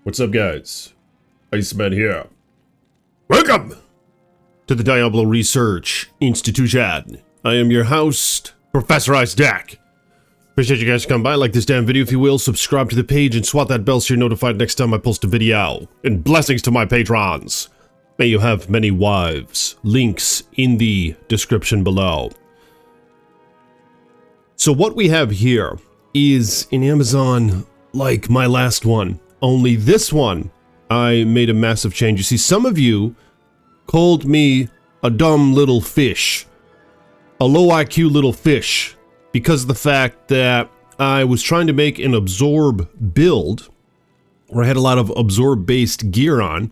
What's up, guys? Iceman here. Welcome to the Diablo Research Institution. I am your host, Professor Icedeck. Appreciate you guys coming by. Like this damn video if you will. Subscribe to the page and swat that bell so you're notified next time I post a video. And blessings to my patrons. May you have many wives. Links in the description below. So what we have here is an Amazon like my last one. Only this one, I made a massive change. You see, some of you called me a dumb little fish. A low IQ little fish. Because of the fact that I was trying to make an absorb build. Where I had a lot of absorb-based gear on.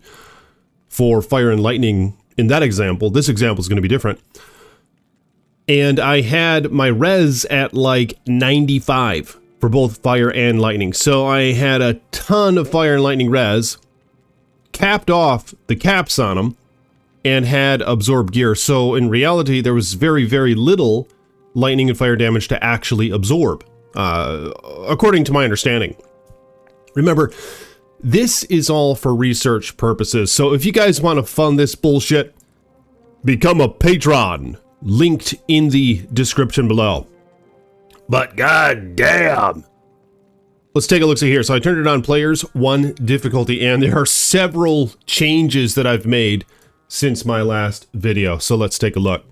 For fire and lightning in that example. This example is going to be different. And I had my res at like 95 for both fire and lightning. So I had a ton of fire and lightning res, capped off the caps on them, and had absorb gear. So in reality, there was very, very little lightning and fire damage to actually absorb, according to my understanding. Remember, this is all for research purposes. So if you guys want to fund this bullshit, become a patron. Linked in the description below. But god damn! Let's take a look here. So I turned it on players 1 difficulty, and there are several changes that I've made since my last video. So let's take a look.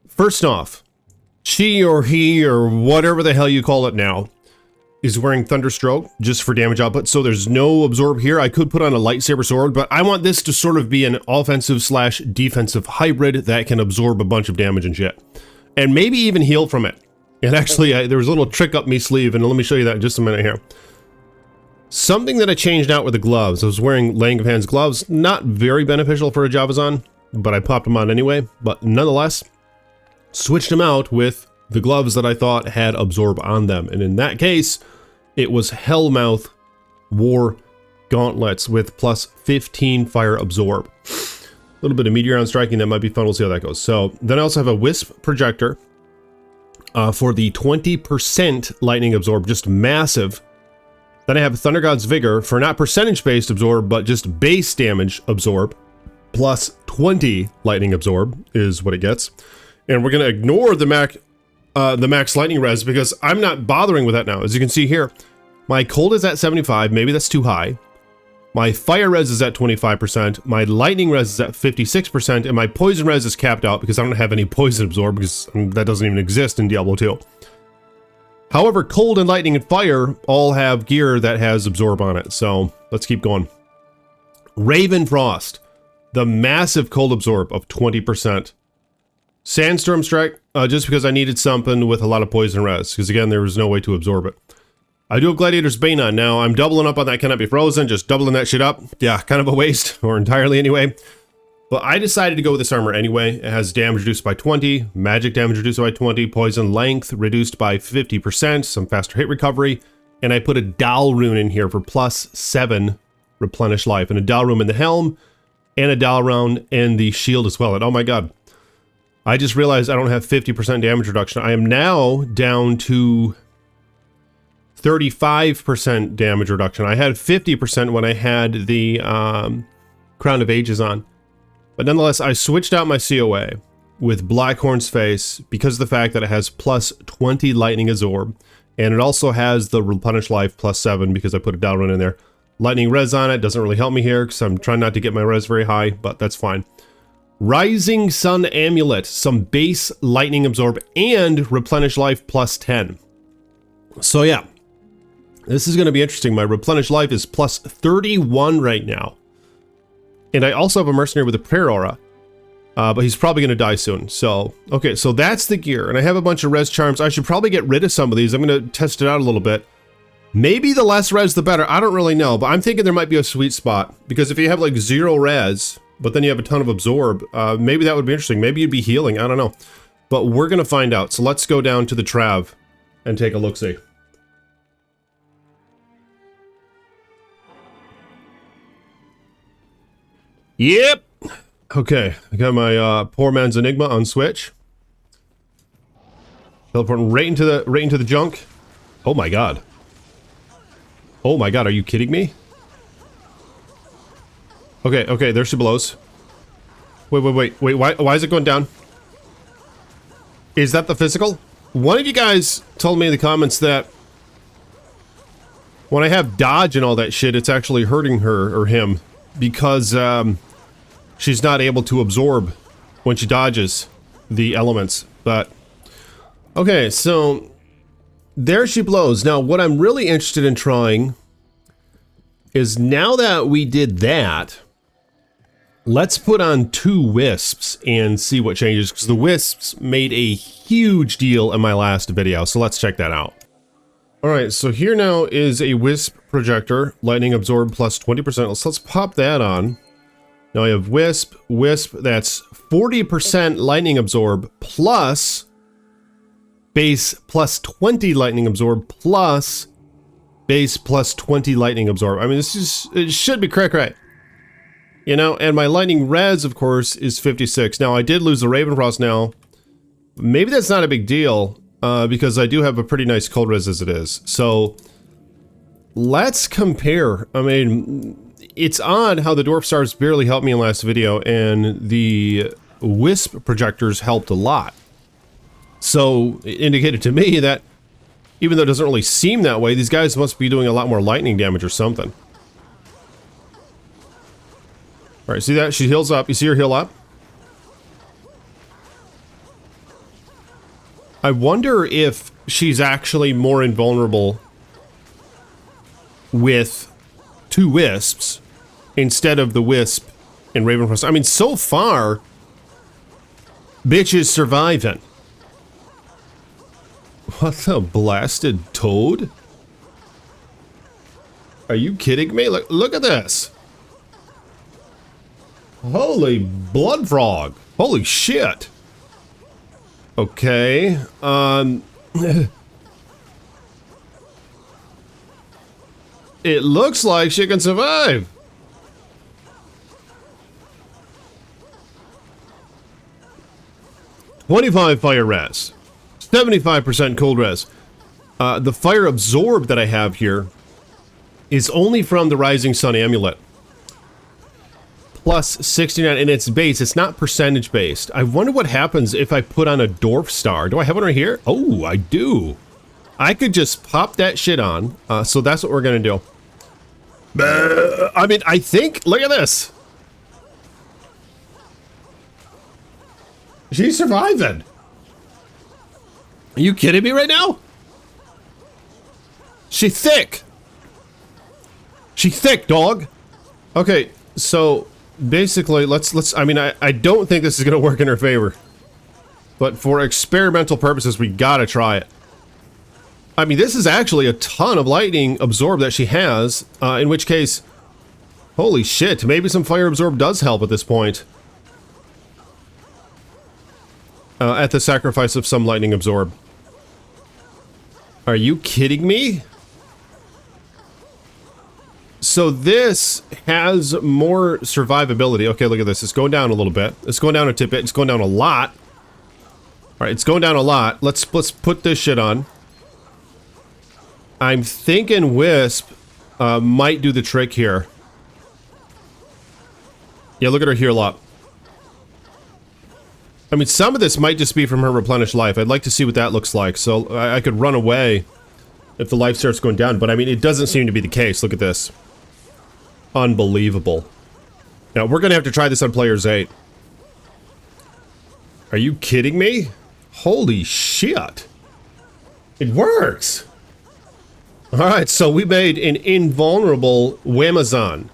First off, she or he or whatever the hell you call it now is wearing Thunderstroke just for damage output. So there's no absorb here. I could put on a lightsaber sword, but I want this to sort of be an offensive slash defensive hybrid that can absorb a bunch of damage and shit. And maybe even heal from it. And actually, there was a little trick up my sleeve, and let me show you that in just a minute here. Something that I changed out with the gloves. I was wearing Laying of Hands gloves. Not very beneficial for a Javazon, but I popped them on anyway. But nonetheless, switched them out with the gloves that I thought had absorb on them. And in that case, it was Hellmouth War Gauntlets with plus 15 fire absorb. A little bit of meteor on striking, that might be fun. We'll see how that goes. So then I also have a Wisp projector for the 20% lightning absorb, just massive. Then I have Thunder God's Vigor for not percentage-based absorb, but just base damage absorb. Plus 20 lightning absorb is what it gets. And we're going to ignore the max lightning res because I'm not bothering with that now. As you can see here, my cold is at 75. Maybe that's too high. My fire res is at 25%. My lightning res is at 56%. And my poison res is capped out because I don't have any poison absorb because that doesn't even exist in Diablo 2. However, cold and lightning and fire all have gear that has absorb on it. So let's keep going. Raven Frost, the massive cold absorb of 20%. Sandstorm Strike, just because I needed something with a lot of poison res, because again, there was no way to absorb it. I do have Gladiator's Bane on now. I'm doubling up on that Cannot Be Frozen, just doubling that shit up. Yeah, kind of a waste, or entirely anyway. But I decided to go with this armor anyway. It has damage reduced by 20, magic damage reduced by 20, poison length reduced by 50%, some faster hit recovery, and I put a Dal rune in here for plus 7 replenish life, and a Dal rune in the helm, and a Dal rune in the shield as well. And oh my god. I just realized I don't have 50% damage reduction. I am now down to 35% damage reduction. I had 50% when I had the Crown of Ages on. But nonetheless, I switched out my COA with Blackhorn's Face because of the fact that it has plus 20 lightning absorb. And it also has the replenish life plus 7 because I put a Dal rune in there. Lightning res on it doesn't really help me here because I'm trying not to get my res very high, but that's fine. Rising Sun Amulet, some base lightning absorb, and replenish life plus 10. So yeah, this is going to be interesting. My replenish life is plus 31 right now. And I also have a mercenary with a prayer aura, but he's probably going to die soon. So, okay, so that's the gear. And I have a bunch of res charms. I should probably get rid of some of these. I'm going to test it out a little bit. Maybe the less res, the better. I don't really know, but I'm thinking there might be a sweet spot. Because if you have like 0 res, but then you have a ton of absorb, maybe that would be interesting. Maybe you'd be healing, I don't know. But we're going to find out. So let's go down to the Trav and take a look-see. Yep. Okay, I got my Poor Man's Enigma on Switch. Teleporting right into the junk. Oh my god. Oh my god, are you kidding me? Okay, okay, there she blows. Wait, why is it going down? Is that the physical? One of you guys told me in the comments that when I have dodge and all that shit, it's actually hurting her or him because she's not able to absorb when she dodges the elements. But okay, so there she blows. Now, what I'm really interested in trying is now that we did that, let's put on 2 wisps and see what changes, because the wisps made a huge deal in my last video, so let's check that out. Alright, so here now is a wisp projector, lightning absorb plus 20%. Let's pop that on. Now I have wisp, that's 40% lightning absorb plus base plus 20 lightning absorb plus base plus 20 lightning absorb. I mean, it should be correct, right? You know, and my lightning res, of course, is 56. Now, I did lose the Raven Frost now. Maybe that's not a big deal, because I do have a pretty nice cold res as it is. So, let's compare. I mean, it's odd how the Dwarf Stars barely helped me in the last video, and the Wisp projectors helped a lot. So, it indicated to me that, even though it doesn't really seem that way, these guys must be doing a lot more lightning damage or something. Alright, see that? She heals up. You see her heal up? I wonder if she's actually more invulnerable with 2 wisps instead of the wisp in Raven Frost. I mean, so far, bitch is surviving. What the blasted toad? Are you kidding me? Look at this. Holy blood frog. Holy shit. Okay. It looks like she can survive. "25 fire res. 75% cold res. The fire absorb that I have here is only from the Rising Sun Amulet. Plus 69 in its base. It's not percentage based. I wonder what happens if I put on a Dwarf Star. Do I have one right here? Oh, I do. I could just pop that shit on. So that's what we're gonna do. I mean, I think, look at this. She's surviving. Are you kidding me right now? She thick. She thick, dog. Okay, so basically, I mean, I don't think this is gonna work in her favor. But for experimental purposes, we gotta try it. I mean, this is actually a ton of lightning absorb that she has, in which case, holy shit, maybe some fire absorb does help at this point. At the sacrifice of some lightning absorb. Are you kidding me? So this has more survivability. Okay, look at this. It's going down a little bit. It's going down a tidbit. It's going down a lot. All right, it's going down a lot. Let's put this shit on. I'm thinking Wisp might do the trick here. Yeah, look at her heal up. I mean, some of this might just be from her replenished life. I'd like to see what that looks like. So I could run away if the life starts going down. But I mean, it doesn't seem to be the case. Look at this. Unbelievable. Now, we're going to have to try this on Players 8. Are you kidding me? Holy shit. It works. Alright, so we made an invulnerable Mamazon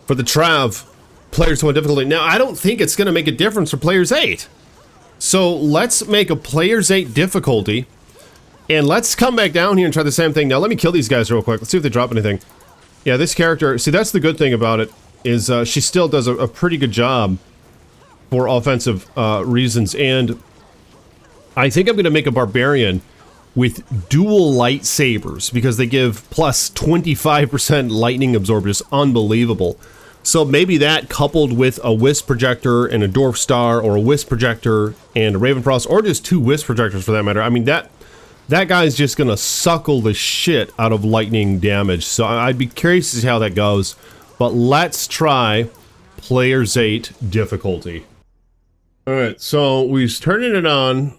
for the Trav Players 1 difficulty. Now, I don't think it's going to make a difference for Players 8. So, let's make a Players 8 difficulty. And let's come back down here and try the same thing. Now, let me kill these guys real quick. Let's see if they drop anything. Yeah, this character... See, that's the good thing about it, is she still does a pretty good job for offensive reasons. And I think I'm going to make a Barbarian with dual lightsabers, because they give plus 25% lightning absorb. Just unbelievable. So maybe that coupled with a Wisp projector and a Dwarf Star, or a Wisp projector and a Raven Frost, or just 2 Wisp projectors for that matter. I mean, that guy's just gonna suckle the shit out of lightning damage. So I'd be curious to see how that goes. But let's try Players 8 difficulty. Alright, so we're turning it on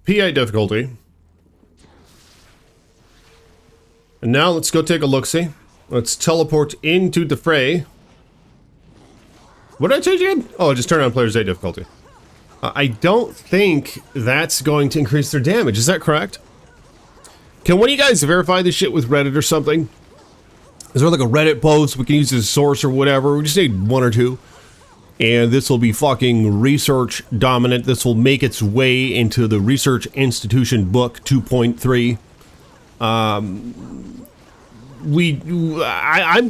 P8 difficulty. And now let's go take a look-see. Let's teleport into the fray. What did I change again? Oh, just turn on Players 8 difficulty. I don't think that's going to increase their damage. Is that correct? Can one of you guys verify this shit with Reddit or something? Is there like a Reddit post we can use as a source or whatever? We just need one or two. And this will be fucking research dominant. This will make its way into the Research Institution book 2.3. I'm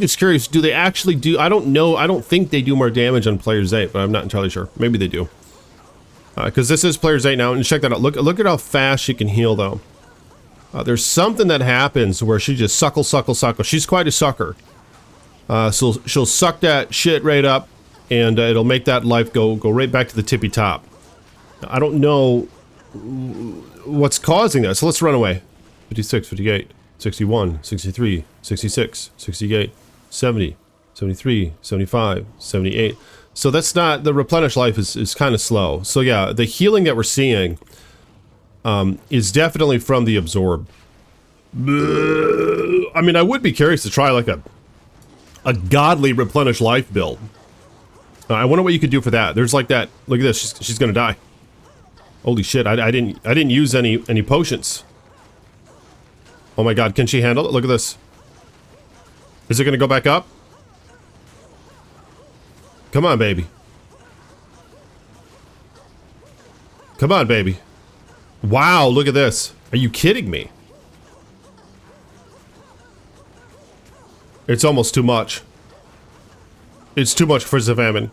just curious, do they actually do, I don't know, I don't think they do more damage on Players 8, but I'm not entirely sure. Maybe they do. Because this is Players 8 now, and check that out. Look at how fast she can heal, though. There's something that happens where she just suckle. She's quite a sucker. So she'll suck that shit right up, and it'll make that life go right back to the tippy top. I don't know what's causing that, so let's run away. 56, 58, 61, 63, 66, 68, 70, 73, 75, 78. So that's not, the replenish life is kind of slow. So yeah, the healing that we're seeing is definitely from the absorb. I mean, I would be curious to try like a godly replenish life build. I wonder what you could do for that. There's like that, look at this, she's gonna die. Holy shit, I didn't use any potions. Oh my god, can she handle it? Look at this. Is it gonna go back up? Come on, baby. Come on, baby. Wow, look at this. Are you kidding me? It's almost too much. It's too much for Zavaman.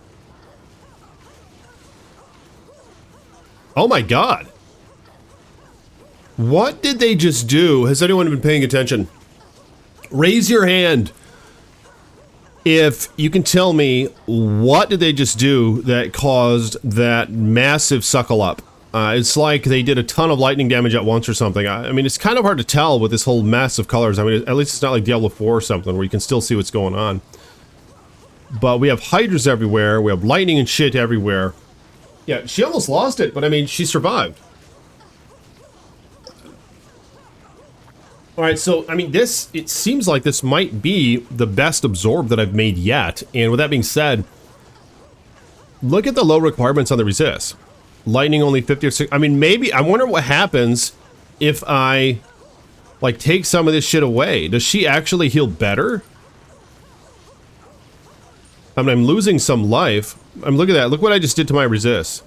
Oh my god. What did they just do? Has anyone been paying attention? Raise your hand if you can tell me what did they just do that caused that massive suckle up. It's like they did a ton of lightning damage at once or something. I mean, it's kind of hard to tell with this whole mass of colors. I mean, at least it's not like Diablo 4 or something where you can still see what's going on. But we have hydras everywhere. We have lightning and shit everywhere. Yeah, she almost lost it, but I mean, she survived. Alright, so, I mean, this, it seems like this might be the best absorb that I've made yet. And with that being said, look at the low requirements on the resist. Lightning only 50 or 60. I mean, maybe, I wonder what happens if I, like, take some of this shit away. Does she actually heal better? I mean, I'm losing some life. Look at that. Look what I just did to my resist.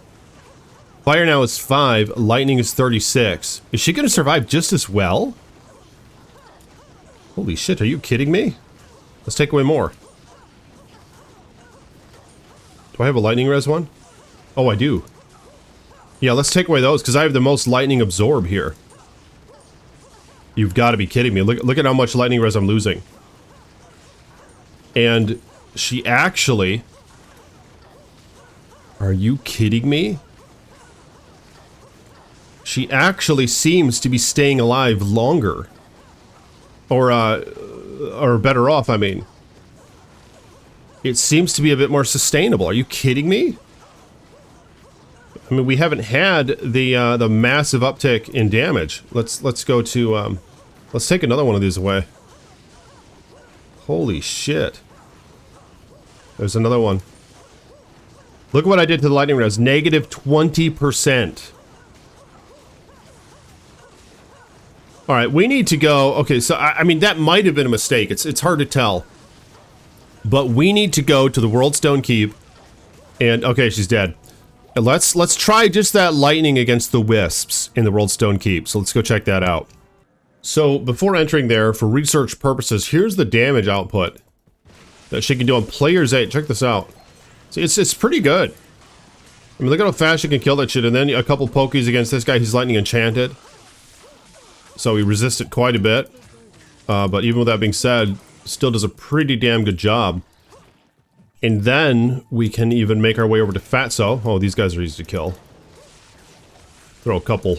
Fire now is 5. Lightning is 36. Is she going to survive just as well? Holy shit, are you kidding me? Let's take away more. Do I have a lightning res one? Oh, I do. Yeah, let's take away those, because I have the most lightning absorb here. You've got to be kidding me. Look at how much lightning res I'm losing. And she actually... Are you kidding me? She actually seems to be staying alive longer. Or better off, I mean. It seems to be a bit more sustainable. Are you kidding me? I mean, we haven't had the massive uptick in damage. Let's go to, let's take another one of these away. Holy shit. There's another one. Look what I did to the lightning res. Negative 20%. Alright, we need to go... Okay, so, I mean, that might have been a mistake. It's hard to tell. But we need to go to the World Stone Keep. And, okay, she's dead. And let's try just that lightning against the wisps in the World Stone Keep. So let's go check that out. So, before entering there, for research purposes, here's the damage output that she can do on Players 8. Check this out. See, it's pretty good. I mean, look at how fast she can kill that shit. And then a couple pokies against this guy. He's lightning enchanted. So he resisted quite a bit. But even with that being said, still does a pretty damn good job. And then we can even make our way over to Fatso. Oh, these guys are easy to kill. Throw a couple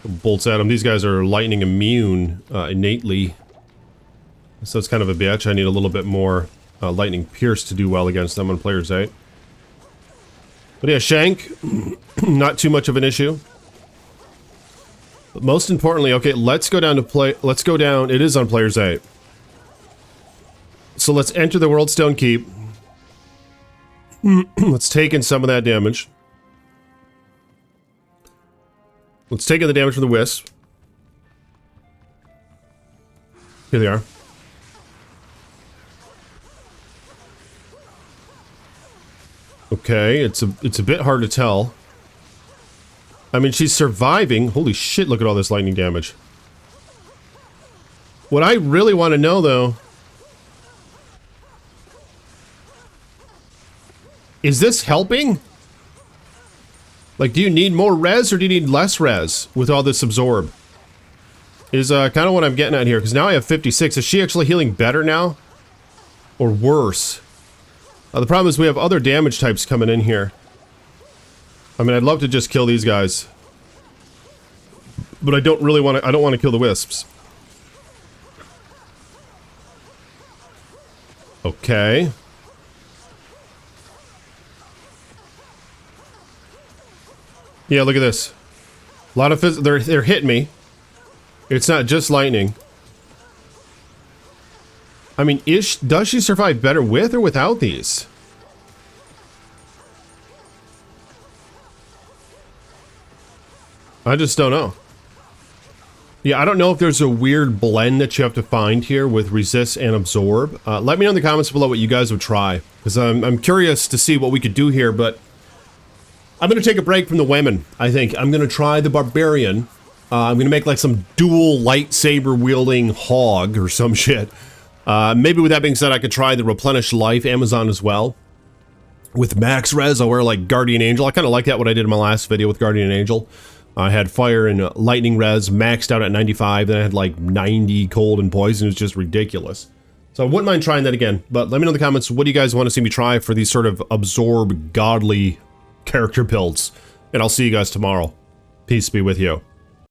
bolts at them. These guys are lightning immune innately. So it's kind of a bitch. I need a little bit more lightning pierce to do well against them on players 8. But yeah, Shank, not too much of an issue. But most importantly, okay, let's go down to play. Let's go down. It is on players 8. So let's enter the World Stone Keep. Let's take in some of that damage. Let's take in the damage from the Wisp. Here they are. Okay, it's a bit hard to tell. I mean, she's surviving. Holy shit, look at all this lightning damage. What I really want to know, though, is this helping? Like, do you need more res or do you need less res with all this absorb? Is kind of what I'm getting at here, because now I have 56. Is she actually healing better now? Or worse? The problem is we have other damage types coming in here. I mean, I'd love to just kill these guys. But I don't really want to, I don't want to kill the Wisps. Okay. Yeah, look at this. A lot of they're hitting me. It's not just lightning. I mean, does she survive better with or without these? I just don't know. Yeah, I don't know if there's a weird blend that you have to find here with resist and absorb. Let me know in the comments below what you guys would try, because I'm curious to see what we could do here, but I'm going to take a break from the women, I think. I'm going to try the Barbarian. I'm going to make like some dual lightsaber wielding hog or some shit. Maybe with that being said, I could try the Replenish Life Amazon as well. With max res, I'll wear like Guardian Angel. I kind of like that what I did in my last video with Guardian Angel. I had fire and lightning res maxed out at 95, then I had like 90 cold and poison. It was just ridiculous. So I wouldn't mind trying that again, but let me know in the comments, what do you guys want to see me try for these sort of absorb godly character builds? And I'll see you guys tomorrow. Peace be with you.